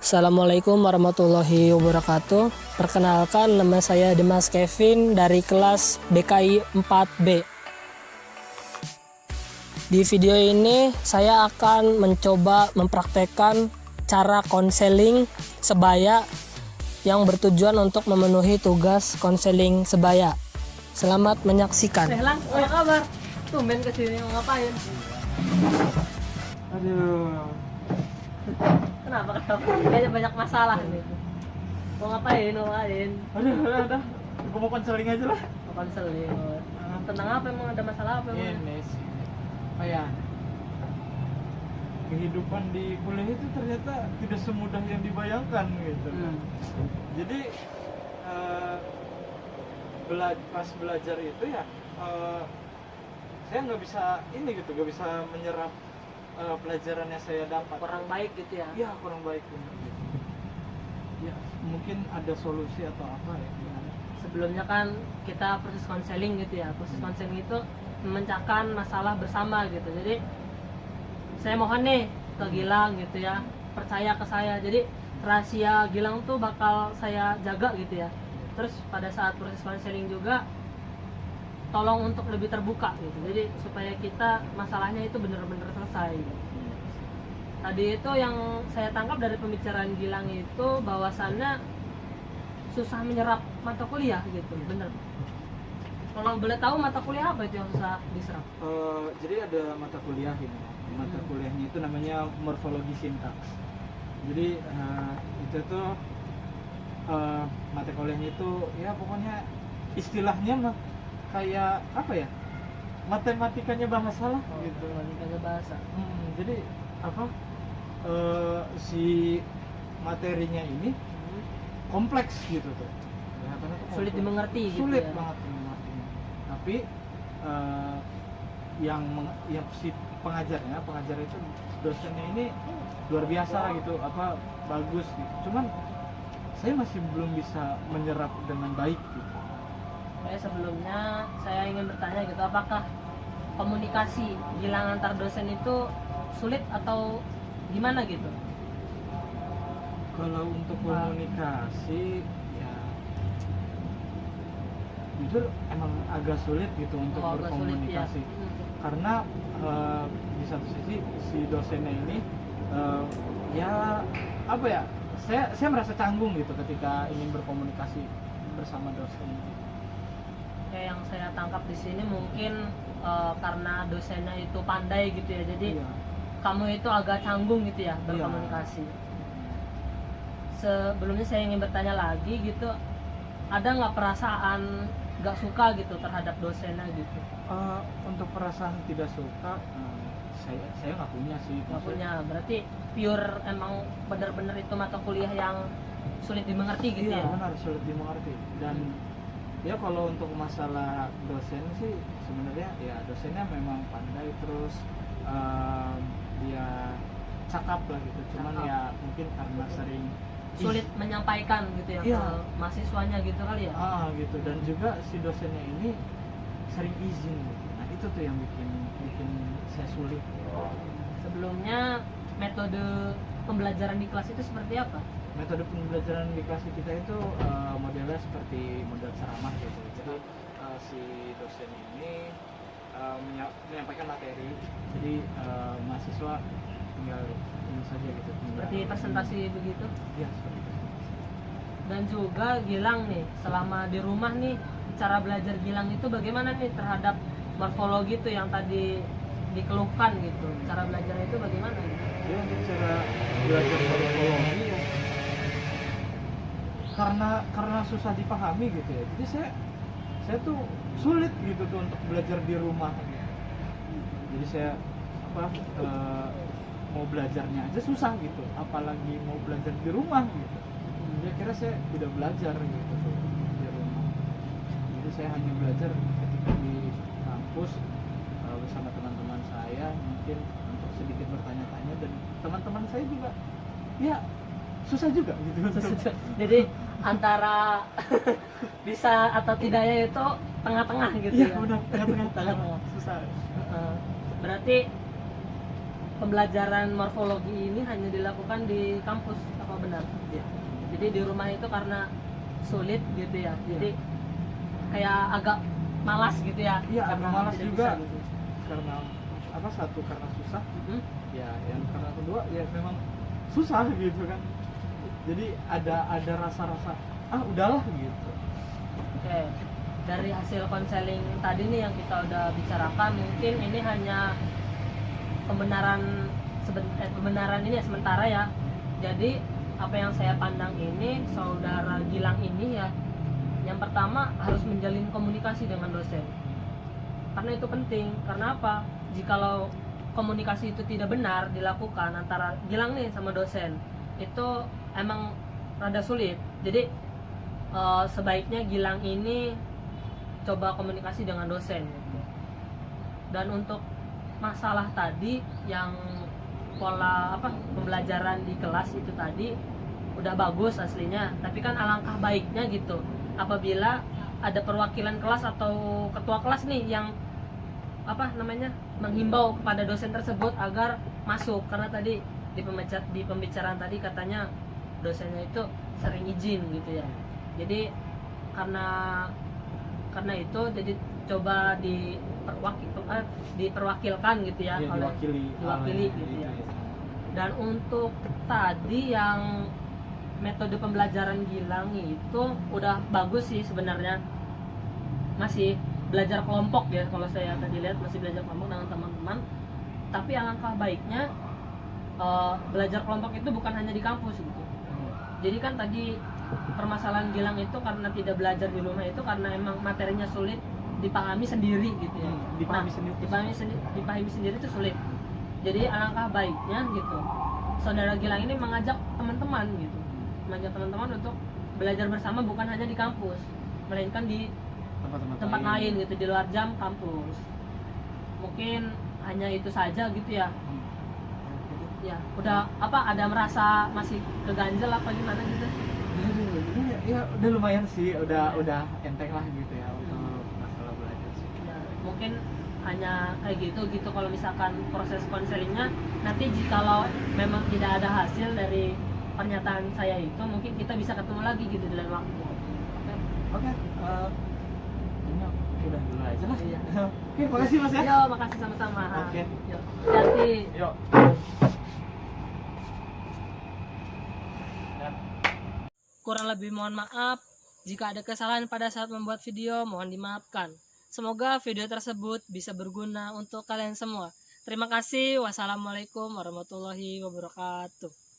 Assalamualaikum warahmatullahi wabarakatuh. Perkenalkan, nama saya Dimas Kevin dari kelas BKI 4B. Di video ini saya akan mencoba mempraktekkan cara konseling sebaya yang bertujuan untuk memenuhi tugas konseling sebaya. Selamat menyaksikan. Lang, apa kabar? Tumben kesini mau ngapain? Aduh, Kenapa? Kayaknya banyak masalah nih. Mau ngapain? udah, gue mau konseling aja lah. Mau konseling. Tentang apa emang? Ada masalah apa emang? Ini sih, kayak kehidupan di kuliah itu ternyata tidak semudah yang dibayangkan gitu. Jadi pas belajar itu ya, saya nggak bisa nggak bisa menyerap pelajaran yang saya dapat. Kurang baik gitu ya? Iya, kurang baik benar gitu. Ya, mungkin ada solusi atau apa ya? Gimana? Sebelumnya kan kita proses konseling gitu ya. Proses konseling itu memecahkan masalah bersama gitu. Jadi saya mohon nih ke Gilang gitu ya, percaya ke saya. Jadi rahasia Gilang tuh bakal saya jaga gitu ya. Terus pada saat proses konseling juga tolong untuk lebih terbuka gitu. Jadi supaya kita masalahnya itu benar-benar selesai. Tadi itu yang saya tangkap dari pembicaraan Gilang itu bahwasannya susah menyerap mata kuliah gitu, bener. Kalau boleh tahu mata kuliah apa itu yang susah diserap? Jadi ada mata kuliah ini. Mata kuliahnya itu namanya morfologi sintaks. Jadi itu tuh mata kuliahnya itu ya pokoknya istilahnya mah kayak apa ya? Matematikanya bahasa lah gitu. Matematikanya bahasa. Jadi apa? Si materinya ini kompleks gitu tuh. Sulit dimengerti gitu Sulit ya. banget dimengertinya. Tapi yang si pengajar itu dosennya ini luar biasa gitu, apa bagus gitu. Cuman saya masih belum bisa menyerap dengan baik gitu. Sebelumnya saya ingin bertanya gitu, apakah komunikasi Gilang antar dosen itu sulit atau gimana gitu? Kalau untuk komunikasi ya jujur emang agak sulit gitu untuk Agak sulit, berkomunikasi ya. Karena di satu sisi si dosennya ini ya apa ya, saya merasa canggung gitu ketika ingin berkomunikasi bersama dosen. Ya, yang saya tangkap di sini mungkin karena dosennya itu pandai gitu ya, jadi Iya. kamu itu agak canggung gitu ya berkomunikasi. Sebelumnya saya ingin bertanya lagi gitu, ada nggak perasaan nggak suka gitu terhadap dosennya gitu? Untuk perasaan tidak suka saya nggak punya sih. Nggak punya, berarti pure emang bener-bener itu mata kuliah yang sulit dimengerti gitu Iya, ya? benar, sulit dimengerti. Dan ya kalau untuk masalah dosen sih sebenarnya ya dosennya memang pandai, terus dia cakap lah gitu. Cuman Cakap. ya mungkin karena sering Sulit menyampaikan gitu ya Iya. ke mahasiswanya gitu kali ya? gitu, dan juga si dosennya ini sering izin gitu. Nah itu tuh yang bikin saya sulit. Sebelumnya metode pembelajaran di kelas itu seperti apa? Metode pembelajaran di kelas kita itu modelnya seperti model ceramah gitu. Jadi si dosen ini menyampaikan materi, jadi mahasiswa tinggal ini saja gitu. Seperti presentasi begitu? Ya, seperti itu. Dan juga Gilang nih, selama di rumah nih, cara belajar Gilang itu bagaimana nih terhadap morfologi itu yang tadi dikeluhkan gitu? Cara belajar itu bagaimana? Jadi untuk cara belajar morfologi ya karena susah dipahami gitu ya. Jadi saya tuh sulit gitu tuh untuk belajar di rumah gitu. Jadi saya mau belajarnya aja susah gitu, apalagi mau belajar di rumah gitu. Jadi akhirnya saya tidak belajar gitu tuh di rumah. Jadi saya hanya belajar ketika di kampus bersama teman-teman saya, mungkin untuk sedikit bertanya-tanya, dan teman-teman saya juga ya susah juga gitu. Jadi antara bisa atau tidaknya itu tengah-tengah gitu Iya, ya? benar, tengah-tengah susah. Berarti pembelajaran morfologi ini hanya dilakukan di kampus, apa benar? Iya. Jadi di rumah itu karena sulit gitu ya, jadi kayak agak malas gitu ya. Iya, karena agak malas tidak juga. bisa gitu. Karena apa, satu karena susah, Hmm? ya yang karena kedua ya memang susah gitu kan. Jadi ada rasa-rasa udahlah gitu. Oke, dari hasil konseling tadi nih yang kita udah bicarakan, mungkin ini hanya pembenaran ini ya sementara ya. Jadi apa yang saya pandang ini, saudara Gilang ini ya, yang pertama harus menjalin komunikasi dengan dosen. Karena itu penting. Karena apa? Jikalau komunikasi itu tidak benar dilakukan antara Gilang nih sama dosen, itu emang rada sulit. Jadi sebaiknya Gilang ini coba komunikasi dengan dosen gitu. Dan untuk masalah tadi yang pola pembelajaran di kelas itu tadi udah bagus aslinya, tapi kan alangkah baiknya gitu apabila ada perwakilan kelas atau ketua kelas nih yang menghimbau kepada dosen tersebut agar masuk, karena tadi di pembicaraan tadi katanya dosennya itu sering izin gitu ya. Jadi karena itu jadi coba diperwakilkan gitu ya, Iya, oleh diwakili gitu ya. Dan untuk tadi yang metode pembelajaran Gilang itu udah bagus sih sebenarnya, masih belajar kelompok ya, kalau saya tadi lihat masih belajar kelompok dengan teman-teman. Tapi alangkah baiknya belajar kelompok itu bukan hanya di kampus gitu. Jadi kan tadi permasalahan Gilang itu karena tidak belajar di rumah itu karena emang materinya sulit dipahami sendiri gitu ya. Dipahami sendiri itu sulit. Jadi alangkah baiknya gitu saudara Gilang ini mengajak teman-teman gitu, untuk belajar bersama bukan hanya di kampus, melainkan di tempat lain gitu, di luar jam kampus. Mungkin hanya itu saja gitu ya. Ya udah ada merasa masih keganjel apa gimana gitu? Ya udah lumayan sih, udah enteng lah gitu ya untuk masalah belajar sih. Ya, mungkin hanya kayak gitu kalau misalkan proses konselingnya nanti jikalau memang tidak ada hasil dari pernyataan saya itu, mungkin kita bisa ketemu lagi gitu di lain waktu. Oke, ini udah dulu aja lah. Iya. Oke, makasih Mas ya. Yo, makasih sama-sama. Oke. Yuk, hati. Yuk. Kurang lebih mohon maaf jika ada kesalahan pada saat membuat video, mohon dimaafkan. Semoga video tersebut bisa berguna untuk kalian semua. Terima kasih. Wassalamualaikum warahmatullahi wabarakatuh.